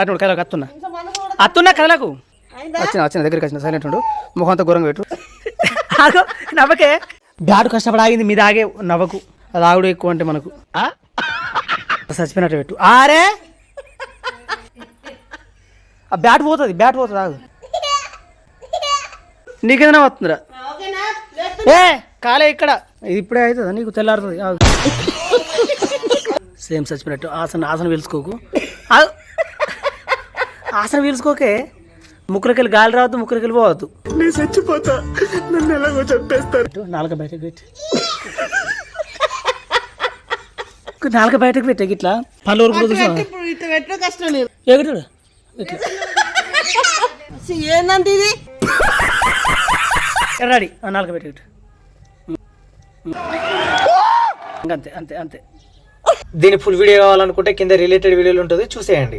అటు కదలకు అత్తున్నా కదలకు వచ్చిన దగ్గరికి వచ్చిన సైలెంట్ ఉండు ముఖం అంతా ఘోరంగా పెట్టు ఆగో నవ్వకే బ్యాట్ కష్టపడి ఆగింది మీద ఆగే నవ్వకు అది ఆగుడు ఎక్కువ అంటే మనకు చచ్చిపోయినట్టు పెట్టు ఆరే ఆ బ్యాట్ పోతుంది ఆగు నీకేదైనా వస్తుందిరా ఏ కాలే ఇక్కడ ఇది ఇప్పుడే అవుతుందా నీకు తెల్లారుతుంది సేమ్ చచ్చిపోయినట్టు ఆసన పీల్చుకోకు ఆసన పీల్చుకోకే ముక్కులకెళ్ళి గాలి రావద్దు ముక్కులకెళ్ళి పోవద్దు నేను చచ్చిపోతా నన్ను ఎలాగో చంపేస్తారు నాలుక బయటకు పెట్టి నాలుక బయటకు పెట్టే ఇట్లా పళ్ళు కష్టం ఎగుడు ఏందంటే ఇది రెడీ నాలుక పెట్టి అంతే దీని ఫుల్ వీడియో కావాలనుకుంటే కింద రిలేటెడ్ వీడియోలు ఉంటుంది చూసేయండి.